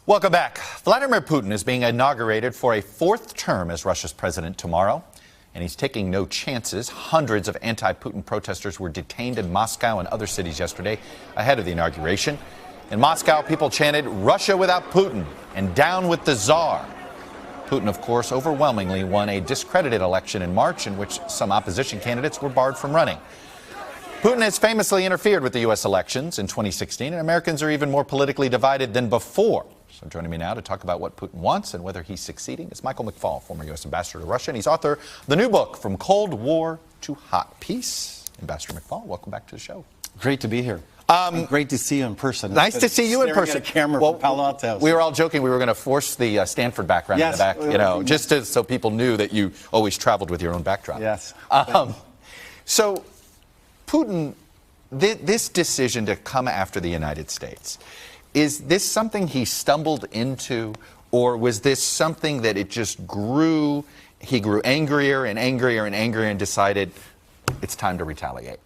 Welcome back. Vladimir Putin is being inaugurated for a fourth term as Russia's president tomorrow, and he's taking no chances. Hundreds of anti-Putin protesters were detained in Moscow and other cities yesterday ahead of the inauguration. In Moscow, people chanted, "Russia without Putin," and "Down with the Tsar." Putin, of course, overwhelmingly won a discredited election in March in which some opposition candidates were barred from running. Putin has famously interfered with the U.S. elections in 2016, and Americans are even more politically divided than before. So joining me now to talk about what Putin wants and whether he's succeeding is Michael McFaul, former U.S. ambassador to Russia, and he's author of the new book, From Cold War to Hot Peace. Ambassador McFaul, welcome back to the show. Great to be here. Great to see you in person. Nice to see you in person. At a camera from Palo Alto. We were all joking we were going to force the Stanford background in the back, just so people knew that you always traveled with your own backdrop. Yes. So Putin, this decision to come after the United States, is this something he stumbled into, or was this something that it just grew, he grew angrier and angrier and angrier and decided it's time to retaliate?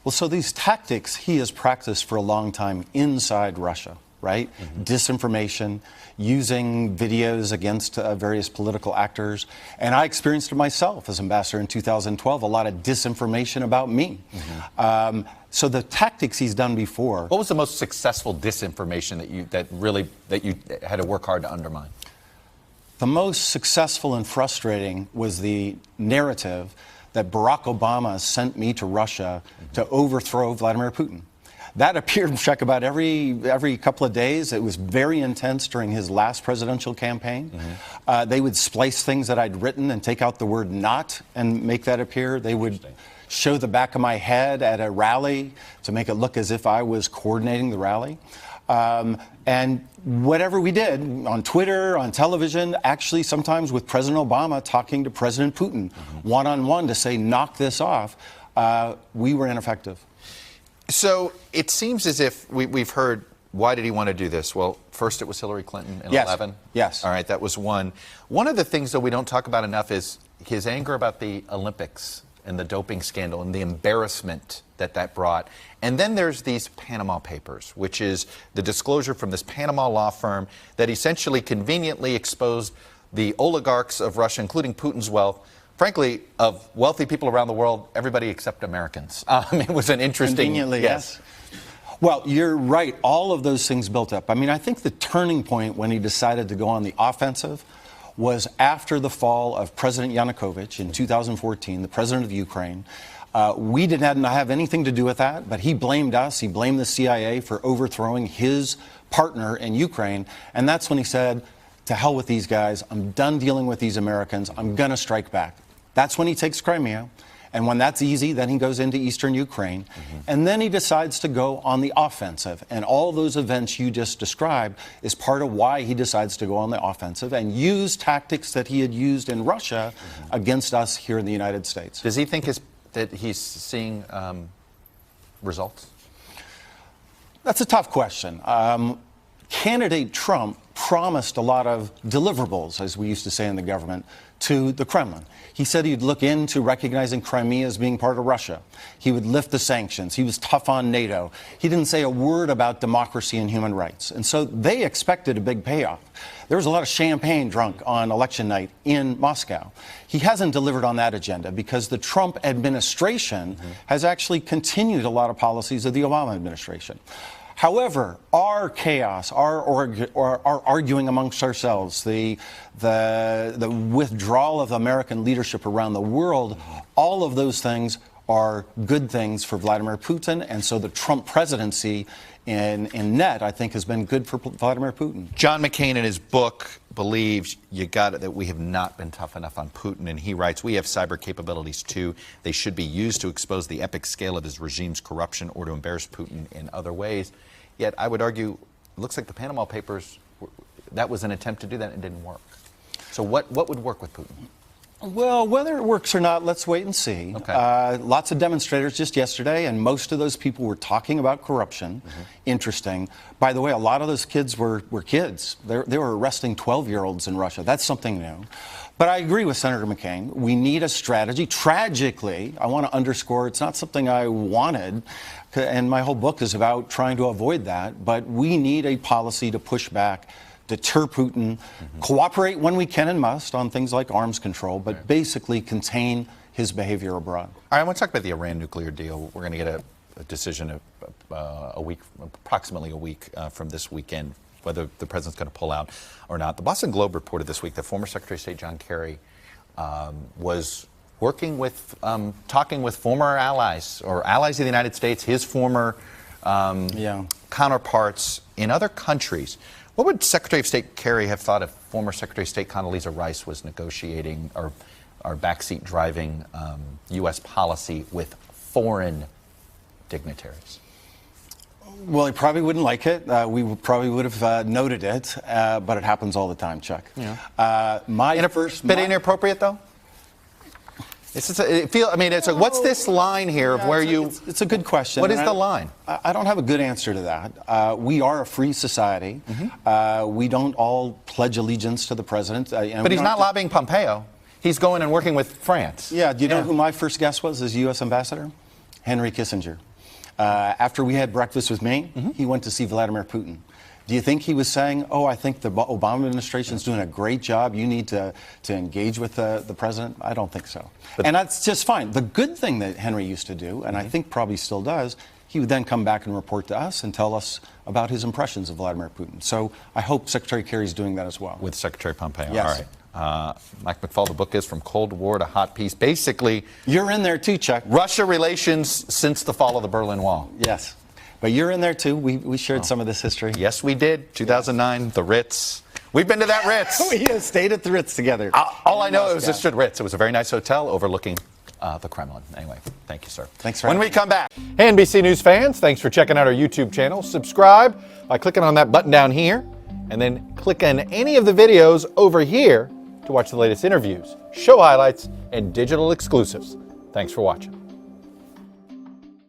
Well, so these tactics he has practiced for a long time inside Russia, right? Mm-hmm. Disinformation, using videos against various political actors. And I experienced it myself as ambassador in 2012, a lot of disinformation about me. Mm-hmm. So the tactics he's done before. What was the most successful disinformation that you had to work hard to undermine? The most successful and frustrating was the narrative that Barack Obama sent me to Russia to overthrow Vladimir Putin. That appeared, Chuck, about every couple of days. It was very intense during his last presidential campaign. Mm-hmm. They would splice things that I'd written and take out the word "not" and make that appear. They would show the back of my head at a rally to make it look as if I was coordinating the rally. And whatever we did on Twitter, on television, actually sometimes with President Obama talking to President Putin one-on-one to say, knock this off, we were ineffective. So it seems as if we've heard, why did he want to do this? Well, first it was Hillary Clinton in 2011. Yes. All right, that was one. One of the things that we don't talk about enough is his anger about the Olympics and the doping scandal and the embarrassment that brought. And then there's these Panama Papers, which is the disclosure from this Panama law firm that essentially conveniently exposed the oligarchs of Russia, including Putin's wealth, frankly, of wealthy people around the world, everybody except Americans. It was an interesting... Conveniently, yes. Well, you're right. All of those things built up. I mean, I think the turning point when he decided to go on the offensive was after the fall of President Yanukovych in 2014, the president of Ukraine. We didn't have anything to do with that, but he blamed us. He blamed the CIA for overthrowing his partner in Ukraine. And that's when he said, to hell with these guys. I'm done dealing with these Americans. I'm going to strike back. That's when he takes Crimea. And when that's easy, then he goes into eastern Ukraine. Mm-hmm. And then he decides to go on the offensive. And all those events you just described is part of why he decides to go on the offensive and use tactics that he had used in Russia against us here in the United States. Does he think that he's seeing results? That's a tough question. Candidate Trump promised a lot of deliverables, as we used to say in the government, to the Kremlin. He said he'd look into recognizing Crimea as being part of Russia. He would lift the sanctions. He was tough on NATO. He didn't say a word about democracy and human rights. And so they expected a big payoff. There was a lot of champagne drunk on election night in Moscow. He hasn't delivered on that agenda because the Trump administration has actually continued a lot of policies of the Obama administration. However, our chaos, our arguing amongst ourselves, the withdrawal of American leadership around the world, all of those things are good things for Vladimir Putin. And so the Trump presidency in net, I think, has been good for Vladimir Putin. John McCain, in his book, believes that we have not been tough enough on Putin. And he writes, we have cyber capabilities, too. They should be used to expose the epic scale of his regime's corruption or to embarrass Putin in other ways. Yet I would argue, it looks like the Panama Papers, that was an attempt to do that and it didn't work. So what would work with Putin? Well, whether it works or not, let's wait and see. Okay. Lots of demonstrators just yesterday, and most of those people were talking about corruption. Interesting. By the way, a lot of those kids were kids. They were arresting 12-year-olds in Russia. That's something new. But I agree with Senator McCain. We need a strategy. Tragically, I want to underscore, it's not something I wanted, and my whole book is about trying to avoid that, but we need a policy to push back, deter Putin, cooperate when we can and must on things like arms control, but basically contain his behavior abroad. All right, I want to talk about the Iran nuclear deal. We're going to get a decision approximately a week from this weekend, whether the president's going to pull out or not. The Boston Globe reported this week that former Secretary of State John Kerry was working with, talking with former allies or allies of the United States, his former counterparts in other countries. What would Secretary of State Kerry have thought if former Secretary of State Condoleezza Rice was negotiating or backseat driving U.S. policy with foreign dignitaries? Well, he probably wouldn't like it. We probably would have noted it, but it happens all the time, Chuck. Yeah. Bit inappropriate, though? What's this line here of where you... It's a good question. What is the line? I don't have a good answer to that. We are a free society. We don't all pledge allegiance to the president. But he's not lobbying Pompeo. He's going and working with France. Yeah, do you know who my first guest was as U.S. ambassador? Henry Kissinger. After we had breakfast with me, he went to see Vladimir Putin. Do you think he was saying, oh, I think the Obama administration is doing a great job, you need to engage with the president? I don't think so. And that's just fine. The good thing that Henry used to do, and I think probably still does, he would then come back and report to us and tell us about his impressions of Vladimir Putin. So I hope Secretary Kerry's doing that as well. With Secretary Pompeo. Yes. All right. Mike McFaul, the book is From Cold War to Hot Peace. Basically, you're in there too, Chuck. Russia relations since the fall of the Berlin Wall. Yes. But you're in there too. We shared some of this history. Yes, we did. 2009, the Ritz. We've been to that Ritz. We stayed at the Ritz together. All I know, it was just a Ritz. It was a very nice hotel overlooking the Kremlin. Anyway, thank you, sir. Thanks for when having we come back. Hey, NBC News fans, thanks for checking out our YouTube channel. Subscribe by clicking on that button down here, and then click on any of the videos over here to watch the latest interviews, show highlights, and digital exclusives. Thanks for watching.